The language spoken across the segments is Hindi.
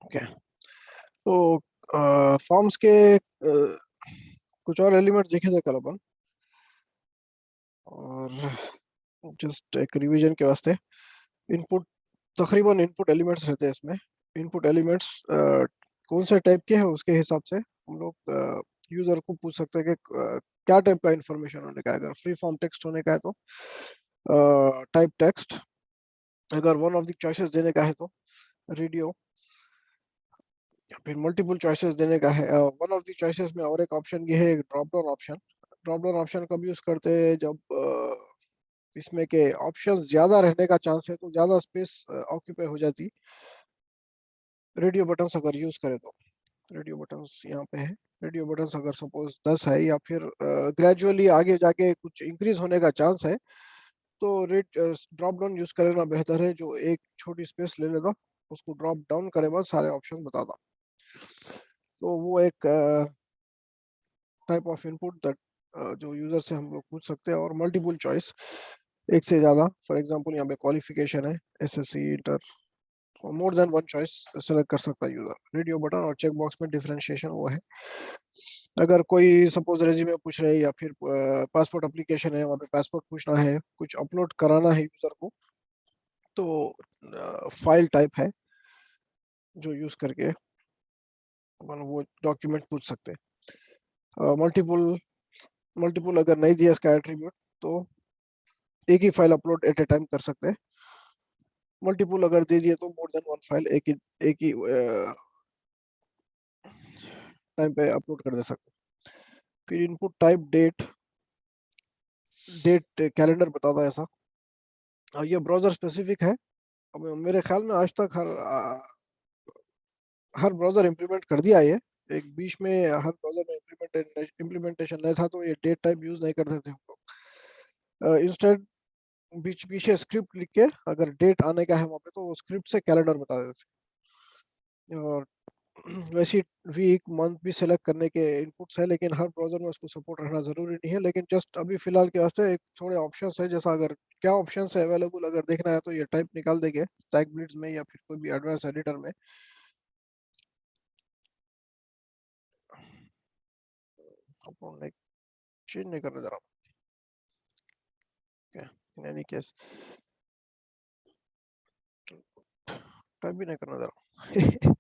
ओके। तो फॉर्म्स के कुछ और एलिमेंट्स देखे थे कल अपन, और जस्ट एक रिवीजन के वास्ते इनपुट, तकरीबन इनपुट एलिमेंट्स रहते हैं इसमें। इनपुट एलिमेंट्स कौन से टाइप के हैं उसके हिसाब से हम लोग यूजर को पूछ सकते हैं कि क्या टाइप का इंफॉर्मेशन होने का है। अगर फ्री फॉर्म टेक्स्ट होने का है तो टाइप टेक्स्ट, अगर वन ऑफ द चॉइसेस देने का है तो रेडियो, या फिर मल्टीपल चॉइसेस देने का है। वन ऑफ द चॉइसेस में और एक ऑप्शन ये है, drop down option. Drop down option कब यूज करते हैं, जब इसमें के ऑप्शंस ज्यादा रहने का चांस है तो ज्यादा स्पेस ऑक्यूपाई हो जाती। रेडियो बटन्स अगर यूज करें तो, रेडियो बटन्स यहाँ पे है। रेडियो बटन्स अगर सपोज 10 है, या फिर ग्रेजुअली आगे जाके कुछ इंक्रीज होने का चांस है, तो रेट ड्रॉप डाउन यूज करना बेहतर है, जो एक छोटी स्पेस ले लेगा, उसको ड्रॉप डाउन करे बाद सारे ऑप्शन बताता। तो वो एक टाइप ऑफ इनपुट दैट जो यूजर से हम लोग पूछ सकते हैं। और मल्टीपल चॉइस, एक से ज्यादा, फॉर एग्जांपल यहाँ पे क्वालिफिकेशन है, SSC, inter, more than one choice select कर सकता है यूजर। रेडियो बटन और चेक बॉक्स में डिफरेंशिएशन वो है। अगर कोई सपोज रेज्यूमे पूछ रहे हैं, या फिर पासपोर्ट एप्लीकेशन है, वहाँ पे पासपोर्ट पूछना है, कुछ अपलोड कराना है यूजर को, तो फाइल टाइप है जो यूज करके अपन वो डॉक्यूमेंट पूछ सकते हैं। मल्टीपल मल्टीपल अगर नहीं दिया इसका एट्रीब्यूट, तो एक ही file upload at a time कर सकते हैं। मल्टीपल अगर दे दिए तो मोर देन वन फाइल एक ही टाइम पे अपलोड कर दे सकते हैं। फिर input type date, date calendar बताता है ऐसा। ये ब्राउजर स्पेसिफिक है। अब मेरे ख्याल में आज तक हर ब्राउजर इम्प्लीमेंट कर दिया ये। एक बीच में हर ब्राउजर में इम्प्लीमेंटेशन नहीं था, तो ये डेट टाइप यूज नहीं करते थे हम लोग। इंस्टेंट बीच पीछे स्क्रिप्ट लिख के अगर डेट आने का है वहाँ पे, तो वो स्क्रिप्ट से कैलेंडर बता देते थे। और वैसे वीक मंथ भी सेलेक्ट करने के इनपुट्स है, लेकिन हर ब्राउजर में उसको सपोर्ट रहना जरूरी नहीं है। लेकिन जस्ट अभी फिलहाल के वास्ते एक थोड़े ऑप्शंस है, जैसा अगर क्या ऑप्शंस है अवेलेबल अगर देखना है, तो ये टाइप निकाल देंगे स्टैक ब्लिट्ज में, या फिर कोई भी एडवांस एडिटर में। अपन चेंज नहीं करने जा रहा हूँ, इन एनी केस टाइप भी नहीं करने जा रहा हूँ।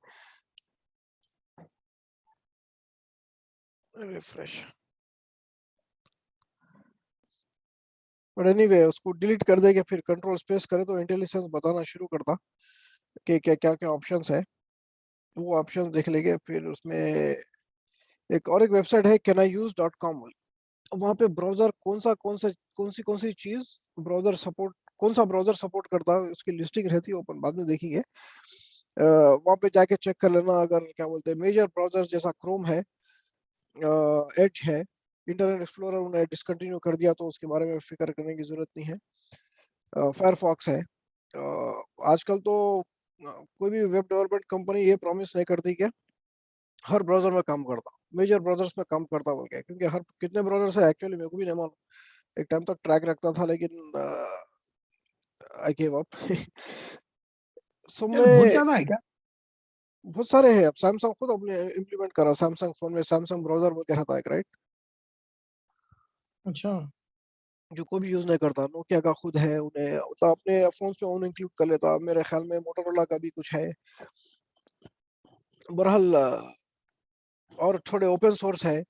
रिफ्रेश। बट एनीवे उसको डिलीट कर देके फिर कंट्रोल स्पेस करे तो इंटेलिजेंस बताना शुरू करता कि क्या क्या क्या ऑप्शंस है। वो ऑप्शंस देख लेंगे। फिर उसमें एक वेबसाइट है canIuse.com। वहाँ पे ब्राउजर कौन सी चीज ब्राउजर सपोर्ट, कौन सा ब्राउजर सपोर्ट करता है उसकी लिस्टिंग रहती है, ओपन बाद में देखेंगे। वहाँ पे जाके चेक कर लेना। अगर क्या बोलते हैं मेजर ब्राउजर जैसा क्रोम है, एज है, इंटरनेट एक्सप्लोरर उन्हें डिसकंटिन्यू कर दिया, तो उसके बारे में फिक्र करने की जरूरत नहीं है। फायरफॉक्स है। आजकल तो कोई भी वेब डेवलपमेंट कंपनी ये प्रॉमिस नहीं करती कि हर ब्राउजर में काम करता, मेजर ब्राउजर्स में काम करता बोल के, क्योंकि हर कितने ब्राउजर है एक्चुअली मेरे को भी नहीं मालूम। एक टाइम तक ट्रैक रखता था, लेकिन आई गिव अप। सब यार बहुत में ज्यादा है क्या? बहुत सारे हैं। अब सैमसंग खुद अपने इम्प्लीमेंट करा, सैमसंग फोन में सैमसंग ब्राउजर बोल के रहता है, राइट? अच्छा। जो कोई भी यूज नहीं करता। नोकिया का खुद है, उन्हें मतलब अपने फोन पे उन्हें इंक्लूड कर लेता। मेरे ख्याल में मोटोरोला का भी कुछ है। बहरहाल और थोड़े ओपन सोर्स है।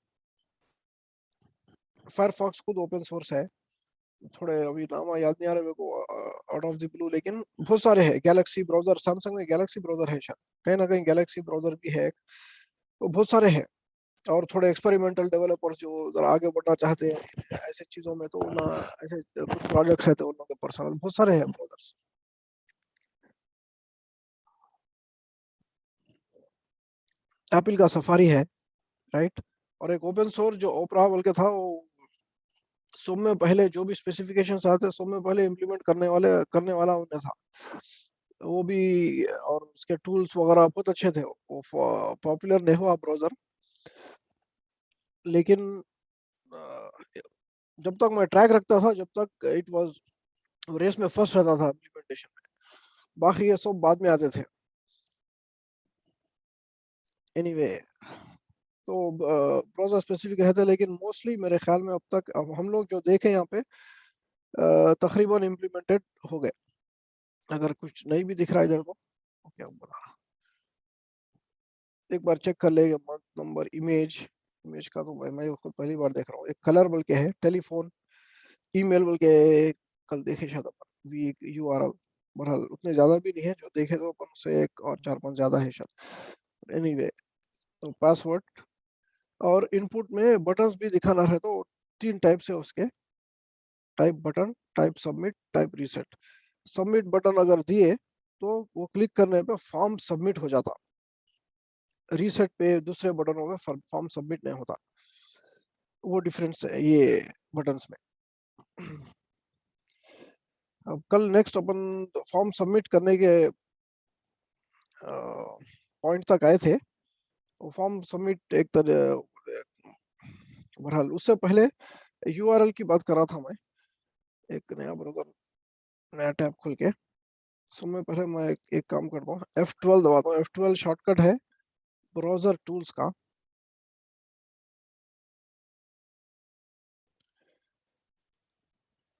फायरफॉक्स खुद ओपन सोर्स है। थोड़े अभी नाम याद नहीं आ रहे मेरे को आउट ऑफ द ब्लू, लेकिन बहुत सारे हैं। गैलेक्सी ब्राउजर, सैमसंग में गैलेक्सी ब्राउजर है शायद, कहीं ना कहीं गैलेक्सी ब्राउजर भी है। तो बहुत सारे हैं। और थोड़े एक्सपेरिमेंटल डेवलपर्स जो जरा आगे बढ़ना चाहते हैं ऐसे चीजों में, तो ना ऐसे कुछ प्रोजेक्ट्स रहते हैं उन लोगों के पर्सनल, बहुत सारे हैं ब्राउजर्स। एप्पल का सफारी है, राइट? और एक ओपन सोर्स जो ओपरा बोल के था, वो सब में पहले जो भी स्पेसिफिकेशंस आते सब में पहले इम्प्लीमेंट करने वाला उन्हें था। वो भी, और उसके टूल्स वगैरह बहुत अच्छे थे। वो पॉपुलर नहीं हुआ ब्राउजर, लेकिन अ, जब तक मैं ट्रैक रखता था, जब तक इट वाज रेस में फर्स्ट रहता था इम्प्लीमेंटेशन में। बाकी ये सब बाद में आते थे। एनीवे, तो ब्राउजर स्पेसिफिक रहता है, लेकिन मोस्टली मेरे ख्याल में अब तक अब हम लोग जो देखें यहाँ पे तकरीबन इम्प्लीमेंटेड हो गए। अगर कुछ नहीं भी दिख रहा है इधर तो क्या बना, एक बार चेक कर ले। मंथ नंबर, इमेज, इमेज का तो मैं खुद पहली बार देख रहा हूँ। एक कलर बोल के है, टेलीफोन, ईमेल बोल के कल देखे शायद अपन, वी URL। बहरहाल उतने ज्यादा भी नहीं है, जो देखे तो अपन से एक और चार पांच ज्यादा है शायद। एनीवे, तो पासवर्ड और इनपुट में बटन्स भी दिखाना है, तो तीन टाइप से उसके, type button, type submit, type reset. Submit button अगर दिए तो वो क्लिक करने पे फॉर्म सबमिट हो जाता, रीसेट पे दूसरे बटनों में फॉर्म सबमिट नहीं होता। वो डिफरेंस है ये बटन्स में। अब कल नेक्स्ट अपन फॉर्म सबमिट करने के पॉइंट तक आए थे। वो फॉर्म सबमिट एक तरह, बहरहाल उससे पहले URL की बात कर रहा था मैं। एक नया ब्राउज़र, नया टैब खोल के, समय पहले मैं एक काम करता हूँ, F12 दबाता हूँ। F12 शॉर्टकट है ब्राउज़र टूल्स का।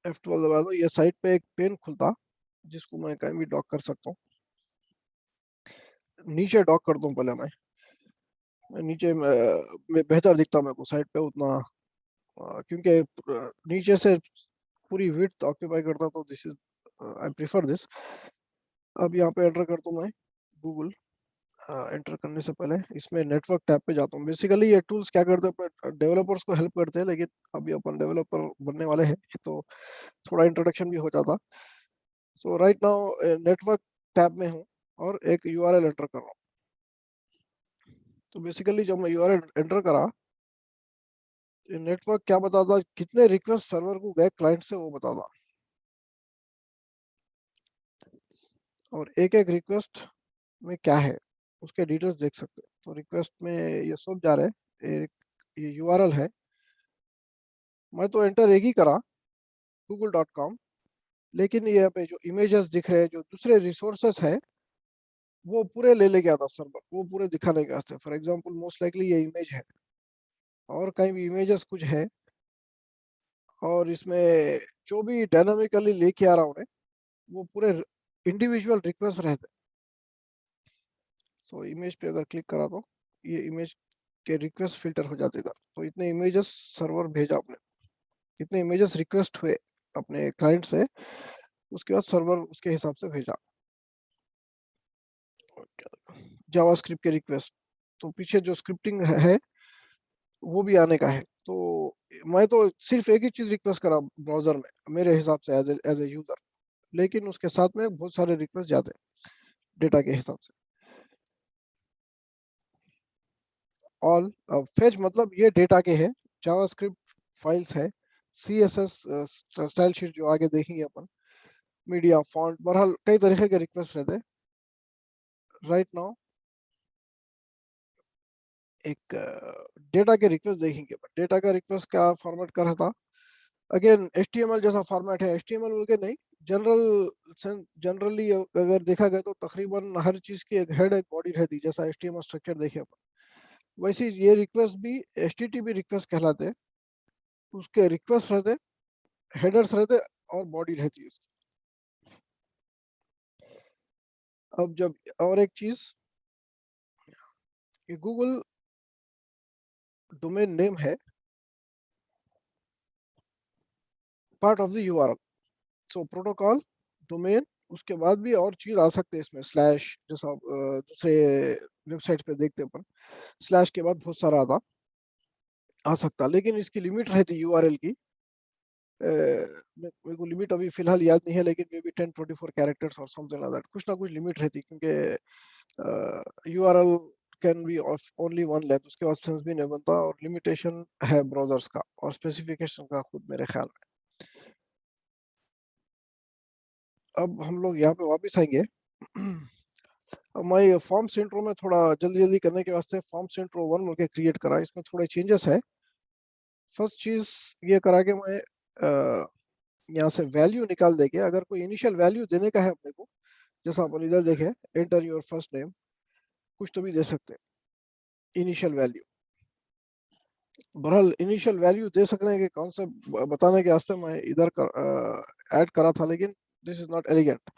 F12 दबा दो, ये साइट पे एक पेन खुलता, जिसको मैं कहीं भी डॉक कर सकता हूँ। नीचे डॉक कर दूँ पहले मैं नीचे में बेहतर दिखता मेरे को साइट पे उतना, क्योंकि नीचे से पूरी विड्थ ऑक्यूपाई करता, तो this is, I prefer this. अब यहाँ पे एंटर कर दूँ मैं गूगल। एंटर करने से पहले इसमें नेटवर्क टैब पे जाता हूँ। बेसिकली ये टूल्स क्या करते हैं, अपने डेवलपर्स को हेल्प करते हैं, लेकिन अभी अपन डेवलपर बनने वाले हैं तो थोड़ा इंट्रोडक्शन भी हो जाता। सो राइट नाउ नेटवर्क टैब में हूँ और एक URL एंटर कर रहा हूँ। तो बेसिकली जब मैं URL एंटर करा, नेटवर्क क्या बताता, कितने रिक्वेस्ट सर्वर को गए क्लाइंट से, वो बताता। और एक एक रिक्वेस्ट में क्या है उसके डिटेल्स देख सकते हैं। तो रिक्वेस्ट में ये सब जा रहे हैं, ये URL है। मैं तो एंटर एक ही करा, google.com, लेकिन ये यहाँ पे जो इमेजेस दिख रहे हैं, जो दूसरे रिसोर्सेस है, वो पूरे ले ले गया था सर्वर, वो पूरे दिखाने के वास्ते। फॉर एग्जांपल मोस्ट लाइकली ये इमेज है, और कहीं भी इमेजेस कुछ है, और इसमें जो भी डायनामिकली लेके आ रहा हूँ वो पूरे इंडिविजुअल रिक्वेस्ट रहते। सो इमेज पे अगर क्लिक करा तो ये इमेज के रिक्वेस्ट फिल्टर हो जाते था। तो इतने इमेजेस सर्वर भेजा अपने, कितने इमेजेस रिक्वेस्ट हुए अपने क्लाइंट से, उसके बाद सर्वर उसके हिसाब से भेजा। जावास्क्रिप्ट के रिक्वेस्ट, तो पीछे जो स्क्रिप्टिंग है वो भी आने का है। तो मैं तो सिर्फ एक ही चीज रिक्वेस्ट करा ब्राउजर में मेरे हिसाब से, एज ए यूजर, लेकिन उसके साथ में बहुत सारे रिक्वेस्ट जाते हैं डेटा के हिसाब से। ऑल, फेच मतलब ये डेटा के है, जावास्क्रिप्ट फाइल्स है, CSS स्टाइल शीट जो आगे देखेंगे अपन, मीडिया फॉन्ट, बहरहाल कई तरीके के रिक्वेस्ट रहते हैं। राइट नाउ एक डेटा के रिक्वेस्ट देखेंगे। डेटा का रिक्वेस्ट क्या फॉर्मेट कर रहा था, अगेन HTML जैसा फॉर्मेट है। HTML बोल के नहीं, जनरली अगर देखा गया तो तकरीबन हर चीज की एक हेड एक बॉडी रहती, जैसा HTML स्ट्रक्चर देखे अपन, वैसे ये रिक्वेस्ट भी HTTP रिक्वेस्ट कहलाते हैं। उसके रिक्वेस्ट रहते, हेडर्स रहते, और बॉडी रहती है उसकी। अब जब, और एक चीज, ये गूगल डोमेन नेम है part of the URL। So protocol, domain, उसके बाद भी और चीज आ सकते हैं इसमें, स्लैश जैसा दूसरे वेबसाइट पे देखते हैं अपन, स्लैश के बाद बहुत सारा आता आ सकता, लेकिन इसकी लिमिट रहती URL की। मेरे को लिमिट अभी फिलहाल याद नहीं है, लेकिन मे बी 1024 कैरेक्टर्स और समथिंग लाइक दैट, कुछ ना कुछ लिमिट रहती, क्योंकि URL can be of only one length, उसके बाद सेंस भी नहीं बनता, और लिमिटेशन है ब्राउजर्स का और स्पेसिफिकेशन का खुद मेरे ख्याल में। अब हम लोग यहाँ पे वापस आएंगे। अब मैं फॉर्म इंट्रो में थोड़ा जल्दी जल्दी करने के वास्ते फॉर्म इंट्रो 1 बोल के क्रिएट करा, इसमें थोड़े चेंजेस है। फर्स्ट चीज ये करा कि मैं यहाँ से वैल्यू निकाल देके, अगर कोई इनिशियल वैल्यू देने का है अपने को, जैसा अपन इधर देखे, एंटर योर फर्स्ट नेम, कुछ तो भी दे सकते हैं। Initial value. बहरहाल इनिशियल वैल्यू दे सकते हैं कि कौन सा बताने के वास्ते मैं इधर ऐड करा था, लेकिन दिस इज नॉट एलिगेंट।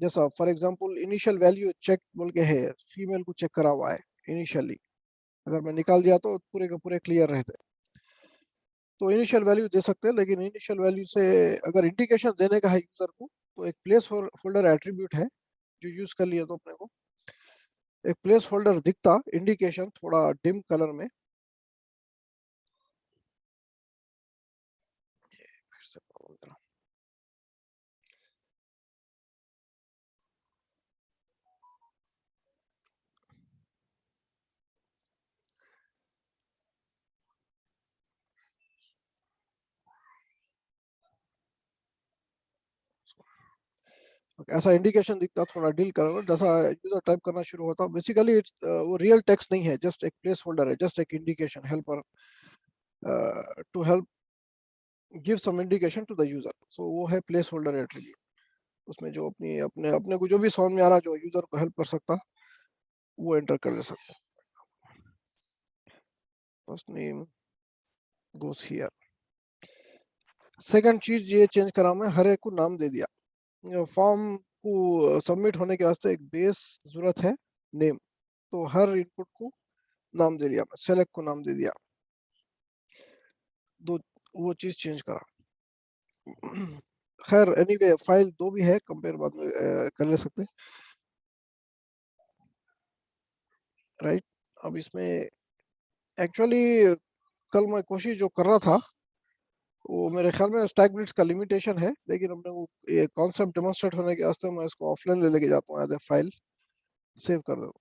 जैसा for example initial value check बोल के है, फीमेल को चेक करा हुआ है इनिशियली, अगर मैं निकाल दिया तो पूरे के पूरे क्लियर रहते। तो इनिशियल वैल्यू दे सकते हैं, लेकिन इनिशियल वैल्यू से अगर इंडिकेशन देने का है यूजर को, तो एक प्लेस होल्डर एट्रीब्यूट है जो यूज कर लिया तो अपने को एक प्लेस होल्डर दिखता इंडिकेशन थोड़ा डिम कलर में। फिर से ऐसा इंडिकेशन दिखता थोड़ा डील कलर, जैसा यूजर टाइप करना शुरू होता। बेसिकली इट्स वो रियल टेक्स्ट नहीं है, जस्ट एक प्लेस होल्डर है, जस्ट एक indication helper to help give some indication to the user. So वो है प्लेस होल्डर एट्रीब्यूट। उसमें जो अपनी अपने अपने को जो भी समझ में आ रहा जो यूजर को हेल्प कर सकता वो एंटर कर ले सकते। First name goes here. Second चीज ये चेंज करा मैं, हर एक को नाम दे दिया। फॉर्म को सबमिट होने के वास्ते एक बेस जरूरत है नेम, तो हर इनपुट को नाम दे दिया, सेलेक्ट को नाम दे दिया। दो वो चीज चेंज करा। खैर एनीवे फाइल दो भी है, कंपेयर बाद में कर ले सकते, राइट। अब इसमें एक्चुअली कल मैं कोशिश जो कर रहा था वो मेरे ख्याल में स्टैक बिट्स का लिमिटेशन है, लेकिन हमने वो ये कॉन्सेप्ट डेमोन्स्ट्रेट होने के वास्ते मैं इसको ऑफलाइन ले लेके जाता हूँ एज ए फाइल, सेव कर दो।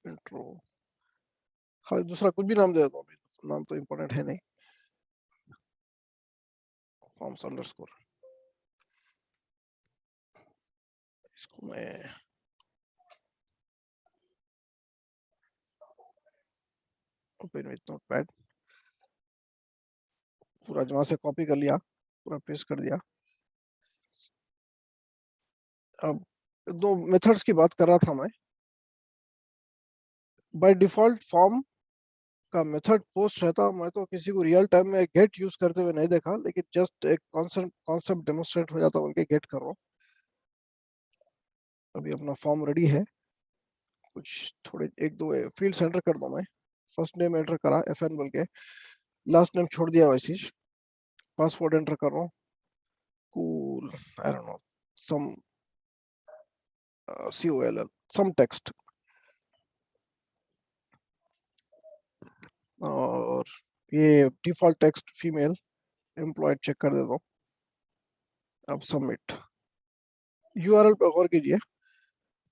इंट्रो, खाली दूसरा कुछ भी नाम दे देता हूँ, नाम तो इम्पोर्टेंट है नहीं। फॉर्म्स अंडरस्कोर, इसको मैं ओपन विथ नोटपैड पूरा वहां से कॉपी कर लिया, पूरा पेस्ट कर दिया। अब दो मेथड्स की बात कर रहा था मैं। बाय डिफॉल्ट फॉर्म का मेथड पोस्ट रहता, मैं तो किसी को रियल टाइम में गेट यूज करते हुए नहीं देखा, लेकिन जस्ट एक कॉन्सेप्ट डेमोन्स्ट्रेट हो जाता उनके गेट कर रहा हूँ। अभी अपना फॉर्म रेडी है, कुछ थोड़े एक दो फील्ड एंटर कर दो मैं। फर्स्ट नेम एंटर करा FN बोल के, लास्ट नेम छोड़ दिया वैसे। पासवर्ड एंटर कर रहा हूँ, cool I don't know some COLL some text, और ये default text female employed check कर देता हूँ। अब सबमिट। URL पे गौर कीजिए,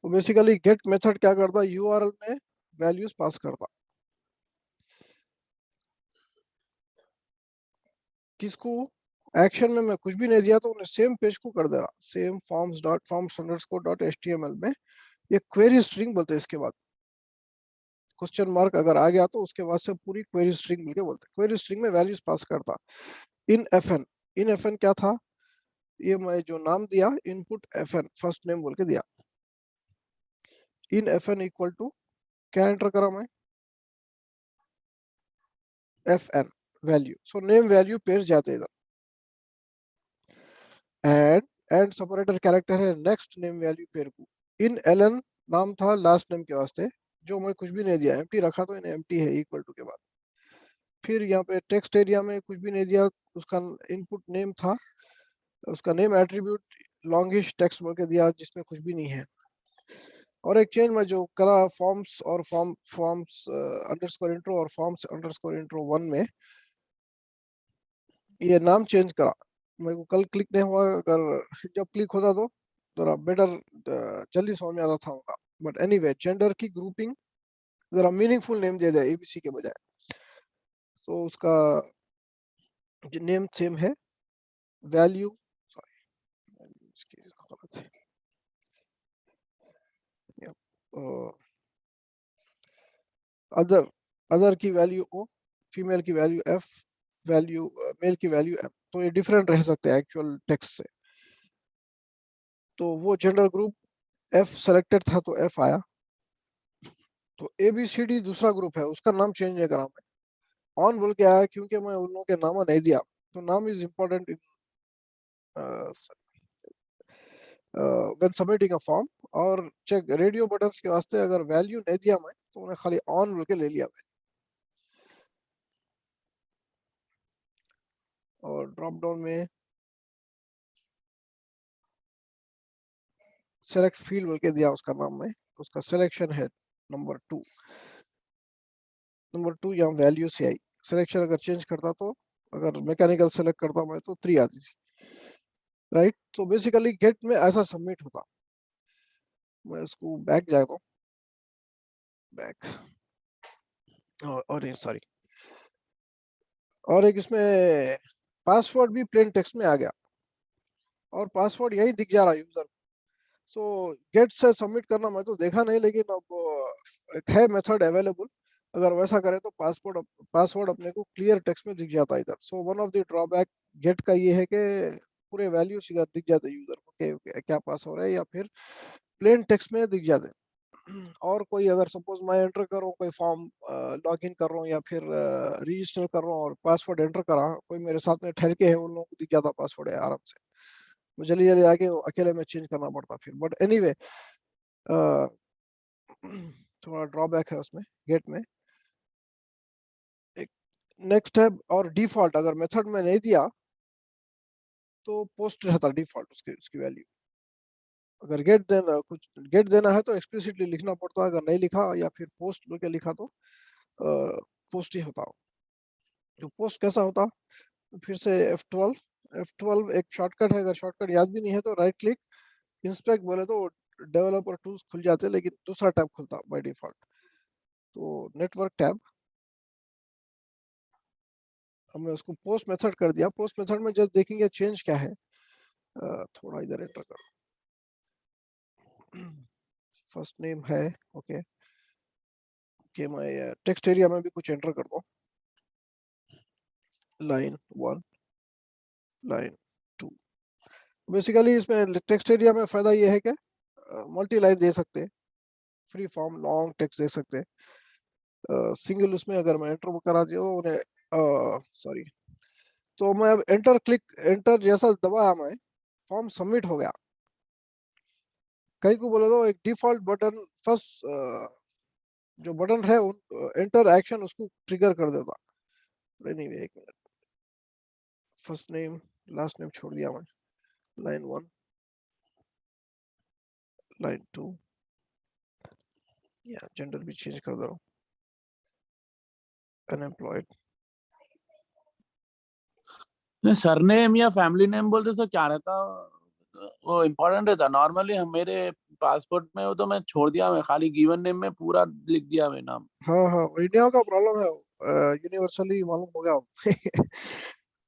तो बेसिकली गेट मेथड क्या करता, URL में वैल्यूज पास करता। किसको, एक्शन में मैं कुछ भी नहीं दिया तो उन्हें सेम पेज को कर दे रहा, same forms dot forms underscore dot HTML में ये क्वेरी स्ट्रिंग बोलते हैं। इसके बाद क्वेश्चन मार्क अगर आ गया तो उसके बाद से पूरी क्वेरी स्ट्रिंग मिलके बोलते हैं। क्वेरी स्ट्रिंग में वैल्यूज पास करता। इन FN, इन FN क्या था, ये मैं जो नाम दिया इनपुट FN फर्स्ट नेम बोल के दिया। इन FN इक्वल टू क्या एंटर करा मैं, FN value. So name value page जाते इधर। एंड सेपरेटर कैरेक्टर है नेक्स्ट नेम वैल्यू पेयर को। इन LN नाम था लास्ट नेम के वास्ते, जो मैं कुछ भी नहीं दिया, एम्प्टी रखा तो इन एम्प्टी है इक्वल टू के बाद। फिर यहाँ पे टेक्स्ट एरिया में कुछ भी नहीं दिया, उसका इनपुट नेम था, उसका नेम एट्रीब्यूट लॉन्गिश टेक्स्ट बोल के दिया जिसमें कुछ भी नहीं है। और एक चेंज में जो करा फॉर्म्स और फॉर्म्स अंडरस्कोर इंट्रो और फॉर्म्स अंडरस्कोर इंट्रो 1 में ये नाम चेंज करा। मेरे को कल क्लिक नहीं हुआ, अगर जब क्लिक होता तो जरा बेटर जल्दी समझ में आता था उनका। बट एनीवे जेंडर की ग्रुपिंग जरा मीनिंगफुल नेम दे दिया ABC के बजाय। तो उसका नेम सेम है, वैल्यू सॉरी गलत है, अदर अदर की वैल्यू ओ, फीमेल की वैल्यू एफ, वैल्यू मेल की वैल्यू एम, तो ये डिफरेंट रह सकते हैं एक्चुअल टेक्स्ट से। तो वो जेंडर ग्रुप एफ सेलेक्टेड था तो एफ आया। तो ए बी सी डी दूसरा ग्रुप है, उसका नाम चेंज नहीं करा मैं, ऑन बोल के आया क्योंकि मैं उन लोगों के नाम नहीं दिया। तो नाम is important in when submitting a form. और चेक रेडियो बटन्स के वास्ते अगर वैल्यू नहीं दिया मैं तो उन्हें खाली ऑन बोल के ले लिया मैं। और ड्रॉप डाउन में सेलेक्ट फील्ड बोल के दिया उसका नाम में, उसका सिलेक्शन है नंबर 2। नंबर 2 यहाँ वैल्यू से आई, सिलेक्शन अगर चेंज करता तो, अगर मैकेनिकल सेलेक्ट करता मैं तो 3 आती थी, राइट। तो बेसिकली गेट में ऐसा सबमिट होता। मैं इसको बैक जाता हूँ, बैक, और ये सॉरी, और एक इसमें पासवर्ड भी प्लेन टेक्स्ट में आ गया, और पासवर्ड यही दिख जा रहा है यूजर। सो गेट से सबमिट करना मैं तो देखा नहीं, लेकिन अब एक है मेथड अवेलेबल, अगर वैसा करे तो पासवर्ड पासवर्ड अपने को क्लियर टेक्स्ट में दिख जाता है इधर। So one of the drawback get का ये है कि पूरे वैल्यूज इधर दिख जाते हैं यूजर को कि क्या पास हो रहा है, या फिर प्लेन टेक्स्ट में दिख जाते हैं। और कोई अगर सपोज मैं एंटर कर रहा हूँ कोई फॉर्म, लॉग इन कर रहा हूँ या फिर रजिस्टर कर रहा हूँ और पासवर्ड एंटर करा, कोई मेरे साथ में ठहर के है, उन लोगों को दिख जाता पासवर्ड है आराम से। मुझे जल्दी जल्दी आके अकेले में चेंज करना पड़ता फिर, बट एनीवे थोड़ा ड्रॉबैक है उसमें गेट में। एक नेक्स्ट है, और डिफॉल्ट अगर मेथड में नहीं दिया तो पोस्ट रहता डिफॉल्ट उसकी उसकी वैल्यू। अगर गेट देना है तो एक्सप्लिसिटली लिखना पड़ता है, अगर नहीं लिखा या फिर पोस्ट बोल के लिखा तो पोस्ट ही होता। तो पोस्ट कैसा होता, फिर से F12 एक शॉर्टकट है, अगर शॉर्टकट याद भी नहीं है तो राइट क्लिक, इंस्पेक्ट बोले तो डेवलपर टूल्स खुल जाते हैं, लेकिन दूसरा टैब खुलता बाय डिफॉल्ट। तो नेटवर्क टैब, हमने उसको पोस्ट मेथड कर दिया। पोस्ट मेथड में जस्ट देखेंगे चेंज क्या है। थोड़ा इधर एंटर करो, फर्स्ट नेम है, ओके कि मैं टेक्स्ट एरिया में भी कुछ एंटर करता हूँ, लाइन 1, लाइन 2। बेसिकली इसमें टेक्स्ट एरिया में फायदा ये है कि मल्टी लाइन दे सकते हैं, फ्री फॉर्म लॉन्ग टेक्स्ट दे सकते हैं। सिंगल उसमें अगर मैं एंटर करा दिया उन्हें, सॉरी, तो मैं अब एंटर जैसा दबाया मैं, फॉर्म सबमिट हो गया। कहीं को बोले तो एक डिफॉल्ट बटन फर्स्ट जो बटन है एंटर एक्शन उसको ट्रिगर कर देता। नहीं, एक minute, first name last name छोड़ दिया मैं, लाइन 1, लाइन 2, या जेंडर भी चेंज कर दे रहा हूँ, अनएम्प्लॉयड। सरनेम या फैमिली नेम बोलते तो क्या रहता, वो इम्पोर्टेंट रहता। नॉर्मली हम मेरे पासपोर्ट में वो तो मैं छोड़ दिया, मैं खाली गिवन नेम में पूरा लिख दिया मैं नाम। हाँ हाँ, इंडिया का प्रॉब्लम है, यूनिवर्सली मालूम हो गया।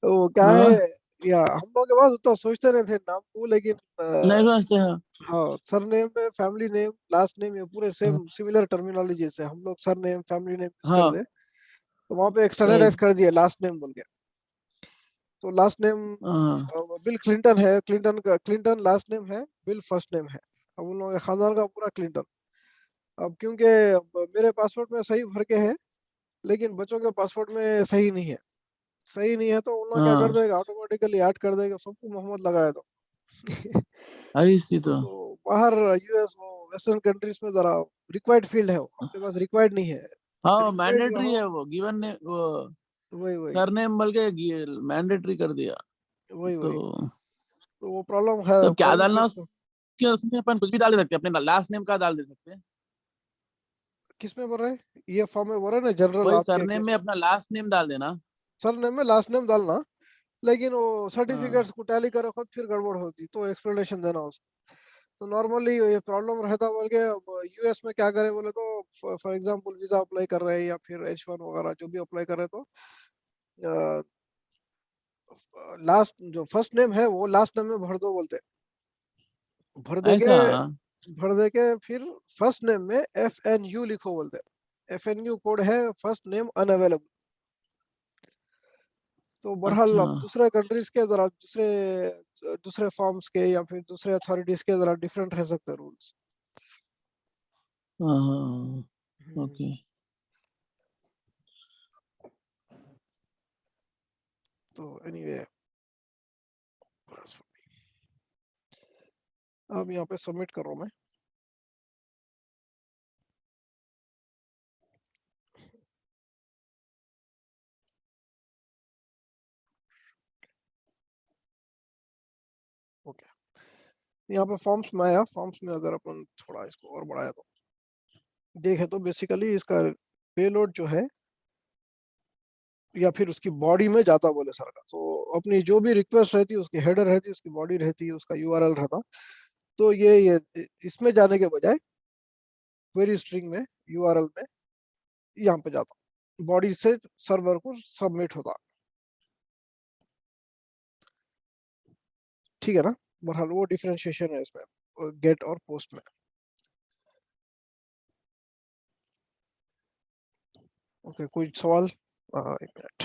तो क्या है, हाँ, या हम लोग के पास उतना सोचते नहीं थे नाम को, लेकिन नहीं समझते हैं। हाँ, सरनेम में फैमिली नेम लास्ट नेम ये पूरे सेम सिमिलर टर्मिनोलॉजी से हम लोग सरनेम फैमिली नेम यूज कर हाँ, दे, तो वहाँ पे एक स्टैंडर्डाइज right, कर दिए लास्ट नेम बोल के। तो लास्ट नेम हाँ, बिल क्लिंटन है, क्लिंटन का क्लिंटन लास्ट नेम है, बिल फर्स्ट नेम है। अब उन लोगों के खानदान का पूरा क्लिंटन। अब क्योंकि अब मेरे पासपोर्ट में सही भर के है, लेकिन बच्चों के पासपोर्ट में सही नहीं है, सही नहीं है, तो उन लोग क्या कर हाँ, देगा ऑटोमेटिकली ऐड कर देगा सबको मोहम्मद लगाया तो। अरे इसकी तो तो बाहर यूएस वेस्टर्न कंट्रीज में जरा रिक्वायर्ड फील्ड है वो, अपने पास रिक्वायर्ड नहीं है। हाँ, रिक्वायर्ड मैंडेटरी रहो, है वो गिवन ने वो वही वही सरनेम बल्कि मैंडेटरी कर दिया। वही तो वही तो वो प्रॉब्लम है, तब क्या प्रॉब्लम डालना फेस। उसके, उसमें अपन कुछ भी डाल दे सकते हैं, अपने लास्ट नेम का डाल दे सकते हैं। किस में बोल रहे हैं, ये फॉर्म में बोल रहे हैं ना जनरल वही आपके सरनेम केस में में, अपना लास्ट नेम डाल देना। सर नेम में लास्ट नेम डालना, लेकिन वो हाँ, सर्टिफिकेट्स को टैली करो खुद फिर गड़बड़ होती तो एक्सप्लेनेशन देना उसको। तो नॉर्मली ये प्रॉब्लम रहता बोल के, यूएस में क्या करे बोले तो फॉर एग्जांपल वीजा अप्लाई कर रहे हैं या फिर H1 वगैरह जो भी अप्लाई कर रहे हैं, तो लास्ट जो फर्स्ट नेम है वो लास्ट नेम में भर दो बोलते हैं। ऐसा। भर दे के फिर फर्स्ट नेम में FNU लिखो बोलते हैं, FNU कोड है फर्स्ट नेम अनअवेलेबल। तो बहरहाल अच्छा। अब दूसरे कंट्रीज के जरा दूसरे दूसरे फॉर्म्स के या फिर दूसरे अथॉरिटीज के जरा डिफरेंट रह सकते हैं रूल्स। हाँ। ओके। तो एनीवे अब यहाँ पे सबमिट कर रहा हूँ मैं। ओके, यहाँ पे फॉर्म्स में आया। फॉर्म्स में अगर अपन थोड़ा इसको और बढ़ाया तो देखे तो बेसिकली इसका पेलोड जो है या फिर उसकी बॉडी में जाता बोले सर का, तो अपनी जो भी रिक्वेस्ट रहती है उसकी हेडर रहती है, उसकी बॉडी रहती है, उसका यूआरएल रहता। तो ये इसमें जाने के बजाय क्वेरी स्ट्रिंग में यूआरएल में यहाँ पे जाता, बॉडी से सर्वर को सबमिट होता। ठीक है ना? बहरहाल वो डिफरेंशिएशन है इसमें गेट और पोस्ट में। ओके, कोई सवाल? एक मिनट।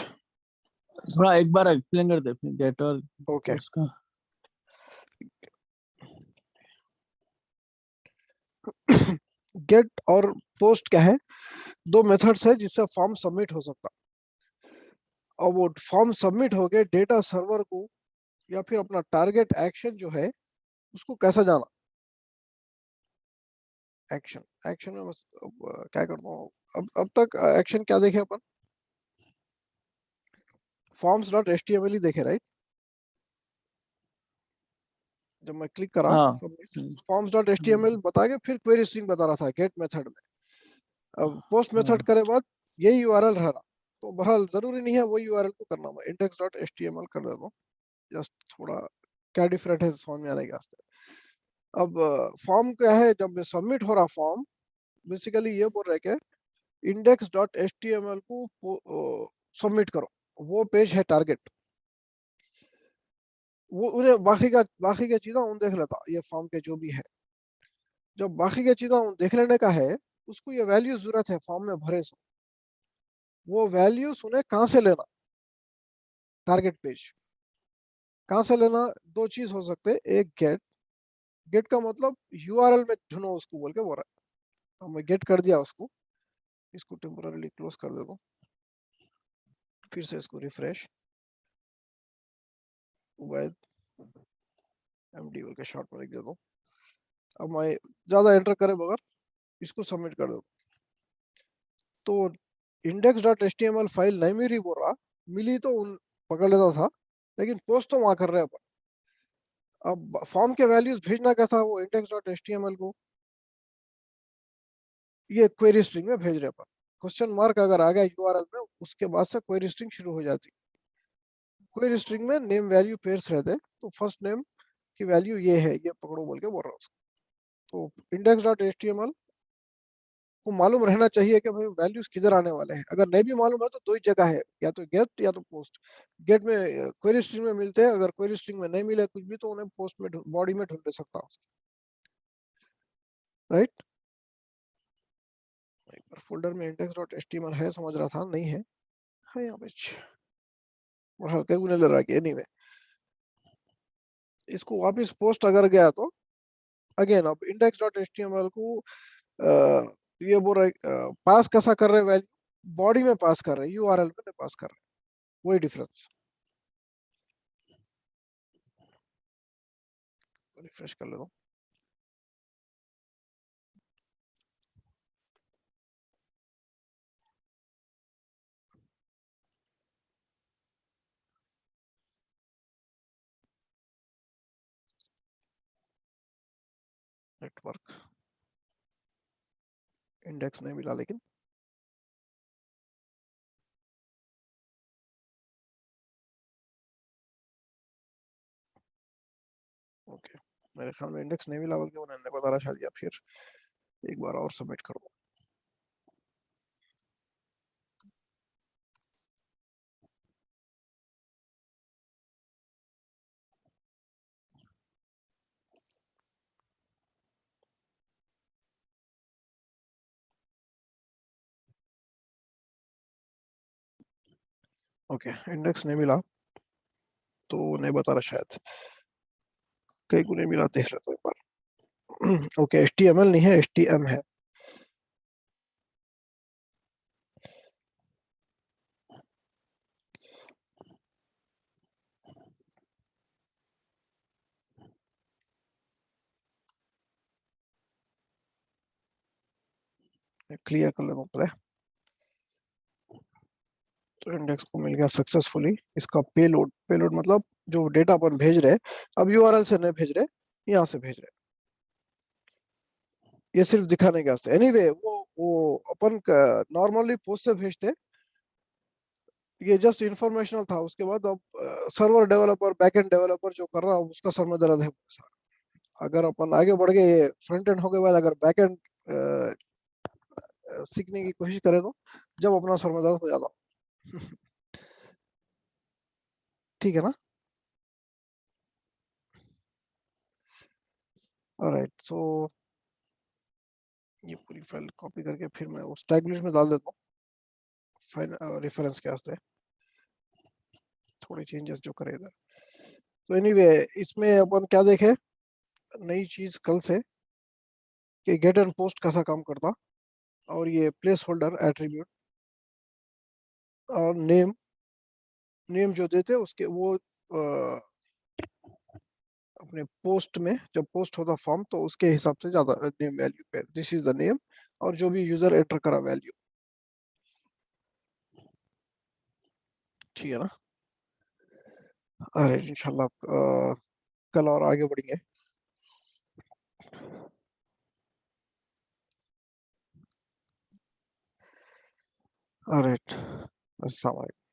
थोड़ा एक बार एक्सप्लेन कर दे फिर गेट और ओके, पोस्ट का। गेट और पोस्ट क्या है? दो मेथड्स है जिससे फॉर्म सबमिट हो सकता। और वो फॉर्म सबमिट हो गए, डेटा सर्वर को या फिर अपना टारगेट एक्शन जो है उसको कैसा जाना। एक्शन, एक्शन में बस क्या करता हूँ, अब तक एक्शन क्या देखे अपन? Forms dot H T M L ही देखे, राइट? जब मैं क्लिक करा हाँ। Submit, forms dot H T M L बता के फिर क्वेरी स्ट्रिंग बता रहा था गेट मेथड में। अब पोस्ट मेथड करे बाद यही यूआरएल रह रहा। तो बहरहाल जरूरी नहीं है वो यूआरएल को करना। मैं index dot H T M L कर देता हूँ, जस्ट थोड़ा क्या डिफरेंट है समझ में आने के वास्ते। अब फॉर्म क्या है, जब मैं सबमिट हो रहा फॉर्म, बेसिकली ये बोल रहे कि index dot H T M L को सबमिट करो, वो पेज है टारगेट। वो उन्हें बाकी का चीज़ें उन देख लेता, ये फॉर्म के जो भी है। जब बाकी के चीज़ें उन देख लेने का है, उसको ये वैल्यू जरूरत है फॉर्म में भरे सो। वो वैल्यूज उन्हें कहाँ से लेना? टारगेट पेज कहाँ से लेना? दो चीज हो सकते हैं। एक गेट, गेट का मतलब यूआरएल में ढूंढो उसको बोल के बोल रहा है। तो मैं गेट कर दिया उसको, इसको टेम्पोररीली क्लोज कर दे दो, फिर से इसको रिफ्रेश, वैद एमडी बोल के शॉर्ट में लिख दे दो। अब मैं ज्यादा एंटर करे बगैर इसको सबमिट कर दो। तो index dot H T M L file नहीं मिली बोल रहा, मिली तो उन पकड़ लेता था, लेकिन पोस्ट तो वहां कर रहे हैं अपन। अब फॉर्म के वैल्यूज भेजना कैसा? वो index dot H T M L को ये क्वेरी स्ट्रिंग में भेज रहे अपन। क्वेश्चन मार्क अगर आ गया यूआरएल में, उसके बाद से क्वेरी स्ट्रिंग शुरू हो जाती। क्वेरी स्ट्रिंग में नेम वैल्यू पेयर्स रहते, तो फर्स्ट नेम की वैल्यू ये है, ये पकड़ो बोल के बोल रहा हूँ उसको। तो index dot H T M L को मालूम रहना चाहिए कि भाई वैल्यूज किधर आने वाले हैं। अगर नहीं भी मालूम है तो दो ही जगह है, या तो गेट या तो पोस्ट। गेट में क्वेरी स्ट्रिंग में मिलते हैं, अगर क्वेरी स्ट्रिंग में नहीं मिले कुछ भी तो उन्हें पोस्ट में बॉडी में ढूंढ सकता हूँ, राइट? एक बार फोल्डर में index dot H T M L है, समझ रहा था नहीं है, है यहाँ पे। और हल्के गुने ले रहा है एनीवे। इसको वापस पोस्ट अगर गया तो अगेन अब index dot H T M L को ये बोल रहा है पास कैसा कर रहे हैं वैल्यू, बॉडी में पास कर रहे हैं, यूआरएल में नहीं पास कर रहे हैं। वही डिफरेंस। रिफ्रेश कर लेता हूँ। नेटवर्क इंडेक्स नहीं मिला लेकिन। ओके, मेरे ख्याल में इंडेक्स नहीं मिला बल्कि उन्होंने बता रहा शायद, या फिर एक बार और सबमिट करो। ओके, इंडेक्स नहीं मिला तो नहीं बता रहा शायद, कई को नहीं मिला, देख लेता हूँ एक बार। ओके, HTML नहीं है, HTM है। क्लियर कर लेता हूँ पहले। तो इंडेक्स को मिल गया सक्सेसफुली। इसका पेलोड, पेलोड मतलब जो डेटा अपन भेज रहे, अब URL से नहीं भेज रहे, यहाँ से भेज रहे, ये सिर्फ दिखाने के वास्ते। एनीवे वो अपन नॉर्मली पोस्ट से भेजते, ये जस्ट इंफॉर्मेशनल था। उसके बाद अब सर्वर डेवलपर, बैकएंड डेवलपर जो कर रहा है उसका सर में दर्द है। अगर अपन आगे बढ़ गए फ्रंट एंड हो गए बाद अगर बैकएंड सीखने की कोशिश करें तो जब अपना सर में दर्द हो जाता। ठीक है ना? ऑलराइट, सो ये पूरी फाइल कॉपी करके फिर मैं उस टैग लिस्ट में डाल देता हूँ रेफरेंस के वास्ते, थोड़े चेंजेस जो करे इधर। तो एनीवे इसमें अपन क्या देखे नई चीज कल से, कि गेट एंड पोस्ट कैसा काम करता, और ये प्लेस होल्डर एट्रीब्यूट और नेम, नेम जो देते उसके वो अपने पोस्ट में जब पोस्ट होता फॉर्म तो उसके हिसाब से ज्यादा नेम वैल्यू पे, दिस इज द नेम, और जो भी यूजर एंटर करा वैल्यू। ठीक है ना? अरे इंशाल्लाह कल और आगे बढ़ेंगे। अरे अस्सलाम वालेकुम।